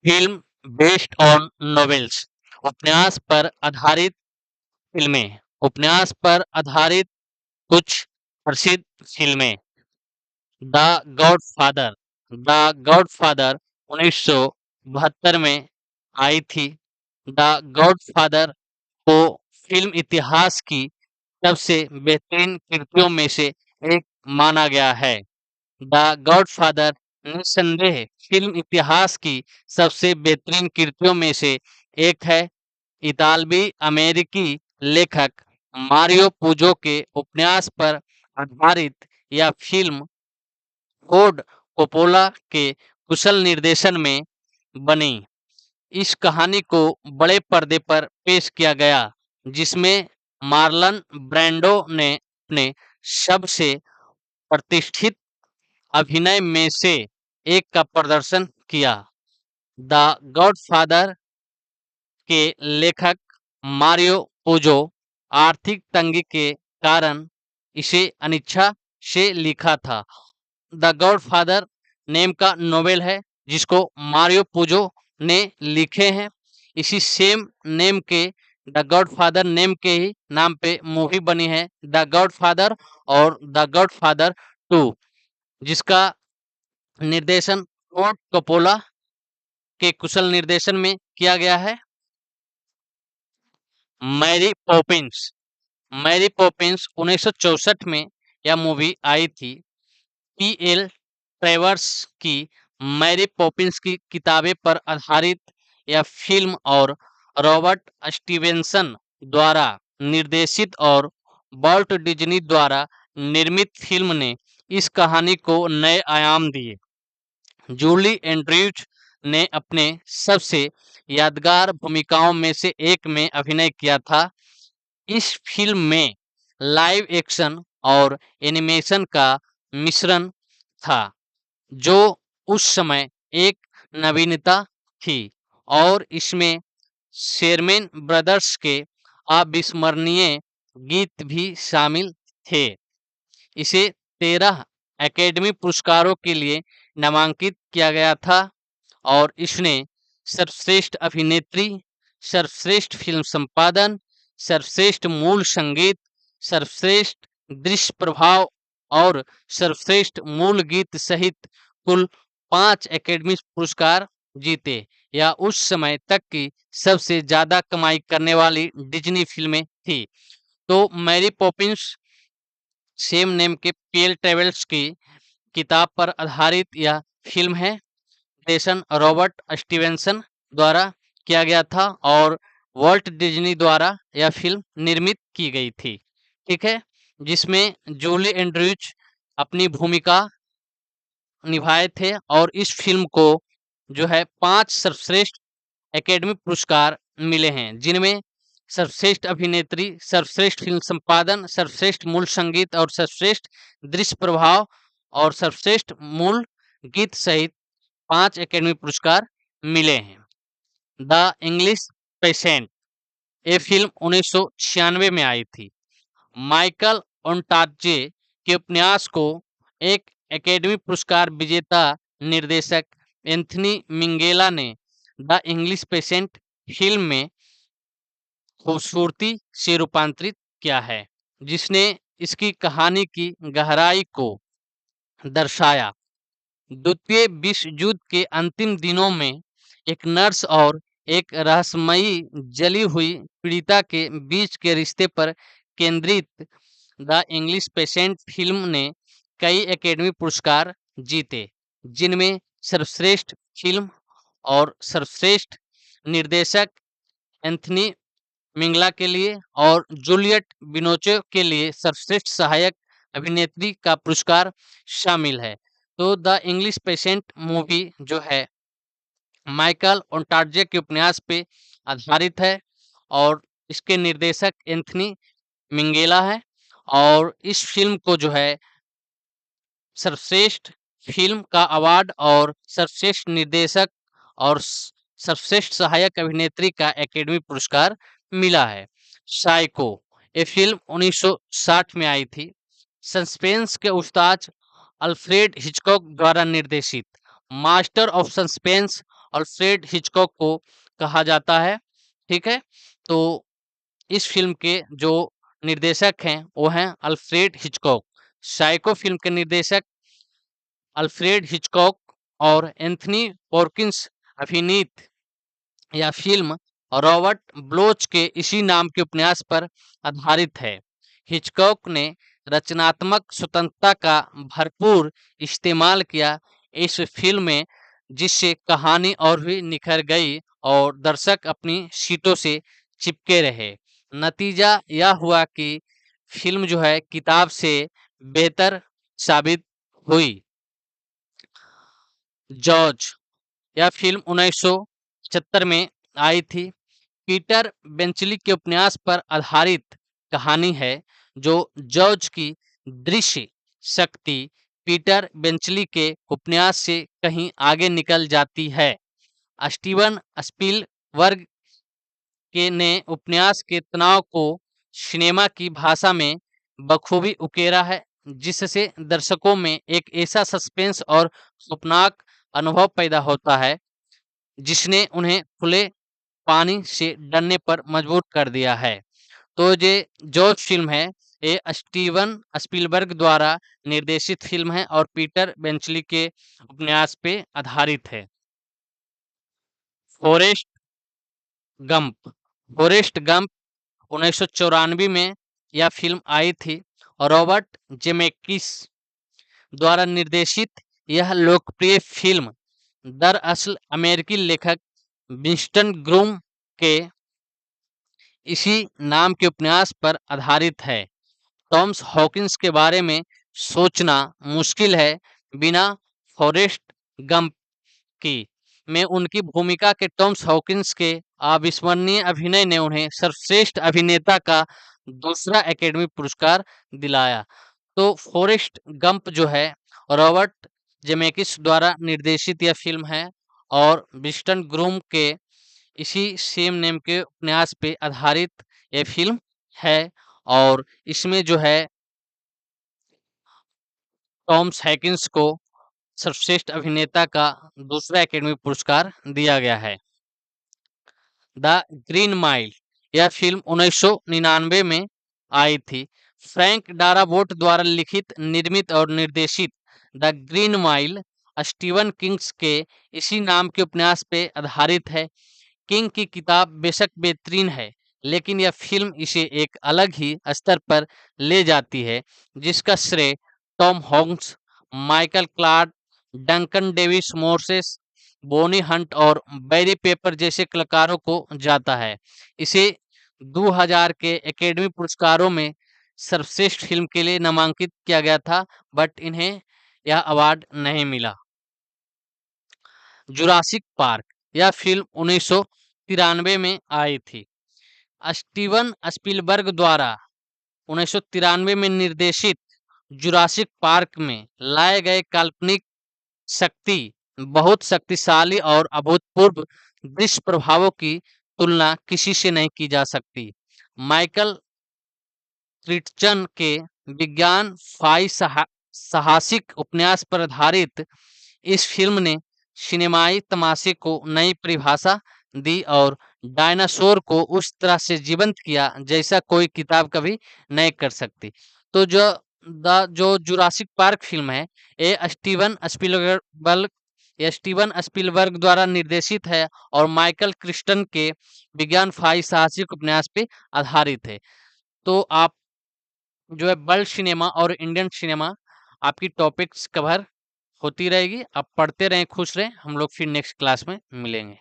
Film based on novels. उपन्यास पर आधारित फिल्में। उपन्यास पर आधारित कुछ प्रसिद्ध फिल्में। The godfather. द गॉडफादर 1972 में आई थी। द गॉडफादर को फिल्म इतिहास की सबसे बेहतरीन कृतियों में से एक माना गया है। द गॉडफादर निस्संदेह फिल्म इतिहास की सबसे बेहतरीन कृतियों में से एक है। इतालवी अमेरिकी लेखक मारियो पुजो के उपन्यास पर आधारित यह फिल्म फोर्ड कोपोला के कुशल निर्देशन में बनी। इस कहानी को बड़े पर्दे पर पेश किया गया, जिसमें मार्लन ब्रैंडो ने अपने सबसे प्रतिष्ठित अभिनय में से एक का प्रदर्शन किया। द गॉडफादर के लेखक मारियो पुजो आर्थिक तंगी के कारण इसे अनिच्छा से लिखा था। द गॉडफादर नेम का नोवेल है जिसको मारियो पुजो ने लिखे हैं। इसी सेम नेम के द गॉडफादर नेम के ही नाम पे मूवी बनी है द गॉडफादर और द गॉडफादर 2, जिसका निर्देशन फोर्ड कपोला के कुशल निर्देशन में किया गया है। मैरी पॉपिंस। मैरी पॉपिंस 1964 में यह मूवी आई थी। पी.एल. ट्रेवर्स की मैरी पॉपिंस की किताबें पर आधारित यह फिल्म और रॉबर्ट स्टीवेंसन द्वारा निर्देशित और वॉल्ट डिज्नी द्वारा निर्मित फिल्म ने इस कहानी को नए आयाम दिए। जूली एंड्रयूज ने अपने सबसे यादगार भूमिकाओं में से एक में अभिनय किया था। इस फिल्म में लाइव एक्शन और एनिमेशन का मिश्रण था, जो उस समय एक नवीनता थी, और इसमें शेरमैन ब्रदर्स के अविस्मरणीय गीत भी शामिल थे। इसे 13 एकेडमी पुरस्कारों के लिए नामांकित किया गया था और इसने सर्वश्रेष्ठ अभिनेत्री, सर्वश्रेष्ठ फिल्म संपादन, सर्वश्रेष्ठ मूल संगीत, सर्वश्रेष्ठ दृश्य प्रभाव और सर्वश्रेष्ठ मूल गीत सहित कुल 5 एकेडमी पुरस्कार जीते। यह उस समय तक की सबसे ज्यादा कमाई करने वाली डिज्नी फिल्में थी। तो मैरी पॉपिंस सेम नेम के पीएल ट्रेवल्स की किताब पर आधारित यह फिल्म है। निर्देशन रॉबर्ट स्टीवेंसन द्वारा किया गया था और वॉल्ट डिज्नी द्वारा यह फिल्म निर्मित की गई थी। ठीक है, जिसमें जूली एंड्रयूज अपनी भूमिका निभाए थे और इस फिल्म को जो है 5 सर्वश्रेष्ठ एकेडमी पुरस्कार मिले हैं, जिनमें सर्वश्रेष्ठ अभिनेत्री, सर्वश्रेष्ठ फिल्म संपादन, सर्वश्रेष्ठ मूल संगीत और सर्वश्रेष्ठ दृश्य प्रभाव और सर्वश्रेष्ठ मूल गीत सहित 5 एकेडमी पुरस्कार मिले हैं। The English patient. ये फिल्म 1996 में आई थी। माइकल ओंटाजे के उपन्यास को एक एकेडमी पुरस्कार विजेता निर्देशक एंथनी मिंगेला ने द इंग्लिश पेशेंट फिल्म में खूबसूरती से रूपांतरित किया है, जिसने इसकी कहानी की गहराई को दर्शाया। द्वितीय विश्व युद्ध के अंतिम दिनों में एक नर्स और एक रहस्यमयी जली हुई पीड़िता के बीच के रिश्ते पर केंद्रित द इंग्लिश पेशेंट फिल्म ने कई एकेडमी पुरस्कार जीते, जिनमें सर्वश्रेष्ठ फिल्म और सर्वश्रेष्ठ निर्देशक एंथनी मिंगला के लिए और जूलियट बिनोचे के लिए सर्वश्रेष्ठ सहायक अभिनेत्री का पुरस्कार शामिल है। तो द इंग्लिश पेशेंट मूवी जो है माइकल ओंटार्जे के उपन्यास पे आधारित है और इसके निर्देशक एंथनी मिंगेला है, और इस फिल्म को जो है सर्वश्रेष्ठ फिल्म का अवार्ड और सर्वश्रेष्ठ निर्देशक और सर्वश्रेष्ठ सहायक अभिनेत्री का एकेडमी पुरस्कार मिला है। साइको। ये फिल्म 1960 में आई थी। सस्पेंस के उस्ताद अल्फ्रेड हिचकॉक द्वारा निर्देशित master of suspense Alfred Hitchcock को कहा जाता है। ठीक है, तो इस फिल्म के जो निर्देशक हैं वो हैं अल्फ्रेड हिचकॉक। साइको फिल्म के निर्देशक अल्फ्रेड हिचकॉक और एंथनी हॉपकिंस अभिनीत यह फिल्म रॉबर्ट ब्लोच के इसी नाम के उपन्यास पर आधारित है। हिचकॉक ने रचनात्मक स्वतंत्रता का भरपूर इस्तेमाल किया इस फिल्म में, जिससे कहानी और भी निखर गई और दर्शक अपनी सीटों से चिपके रहे। नतीजा यह हुआ कि फिल्म जो है किताब से बेहतर साबित हुई। जॉर्ज, यह फिल्म 1975 में आई थी। पीटर बेंचली के उपन्यास पर आधारित कहानी है, जो जॉर्ज की दृश्य शक्ति पीटर बेंचली के उपन्यास से कहीं आगे निकल जाती है। स्टीवन स्पीलबर्ग के ने उपन्यास के तनाव को सिनेमा की भाषा में बखूबी उकेरा है, जिससे दर्शकों में एक ऐसा सस्पेंस और खौफनाक अनुभव पैदा होता है जिसने उन्हें खुले पानी से डरने पर मजबूर कर दिया है। तो ये जो फिल्म है ये स्टीवन स्पीलबर्ग द्वारा निर्देशित फिल्म है और पीटर बेंचली के उपन्यास पे आधारित है। फॉरेस्ट गंप, फॉरेस्ट गंप 1994 में यह फिल्म आई थी। रॉबर्ट जेमेकिस द्वारा निर्देशित यह लोकप्रिय फिल्म दरअसल अमेरिकी लेखक विंस्टन ग्रूम के इसी नाम के उपन्यास पर आधारित है। टॉम्स हॉकिंस के बारे में सोचना मुश्किल है बिना फॉरेस्ट गंप की में उनकी भूमिका के टॉम्स हॉकिंस के अविस्मरणीय अभिनय ने उन्हें सर्वश्रेष्ठ अभिनेता का दूसरा एकेडमी पुरस्कार दिलाया। तो फॉरेस्ट गंप जो है रॉबर्ट जेमेकिस द्वारा निर्देशित यह फिल्म है और विंस्टन ग्रूम के इसी सेम नेम के उपन्यास पे आधारित यह फिल्म है। और इसमें जो है टॉम्स हैकिंस को सर्वश्रेष्ठ अभिनेता का दूसरा एकेडमी पुरस्कार दिया गया है। द ग्रीन माइल, यह फिल्म 1999 में आई थी। फ्रैंक डाराबोट द्वारा लिखित, निर्मित और निर्देशित the green mile Steven Kings के इसी नाम के उपन्यास पे आधारित है। किंग की किताब बेशक बेहतरीन है, लेकिन यह फिल्म इसे एक अलग ही स्तर पर ले जाती है, जिसका श्रेय Tom Hanks, Michael Clarke, Duncan Davis मोर्सेस, बोनी हंट और बैरी पेपर जैसे कलाकारों को जाता है। इसे 2000 के एकेडमी पुरस्कारों में सर्वश्रेष्ठ फिल्म के लिए नामांकित किया गया था, बट इन्हें यह अवार्ड नहीं मिला। जुरासिक पार्क, यह फिल्म 1993 में आई थी। स्टीवन स्पीलबर्ग द्वारा 1993 में निर्देशित जुरासिक पार्क में लाए गए काल्पनिक शक्ति बहुत शक्तिशाली और अभूतपूर्व दृश्य प्रभावों की तुलना किसी से नहीं की जा सकती। माइकल क्रिटचन के विज्ञान फाई साहसिक उपन्यास पर आधारित इस फिल्म ने सिनेमाई तमाशे को नई परिभाषा दी और डायनासोर को उस तरह से जीवंत किया जैसा कोई किताब कभी नहीं कर सकती। तो जो जुरासिक पार्क फिल्म है ये स्टीवन स्पीलबर्ग द्वारा निर्देशित है और माइकल क्रिस्टन के विज्ञान फाई साहसिक उपन्यास पे आधारित है। तो आप जो है वर्ल्ड सिनेमा और इंडियन सिनेमा आपकी टॉपिक्स कवर होती रहेगी। आप पढ़ते रहें, खुश रहें। हम लोग फिर नेक्स्ट क्लास में मिलेंगे।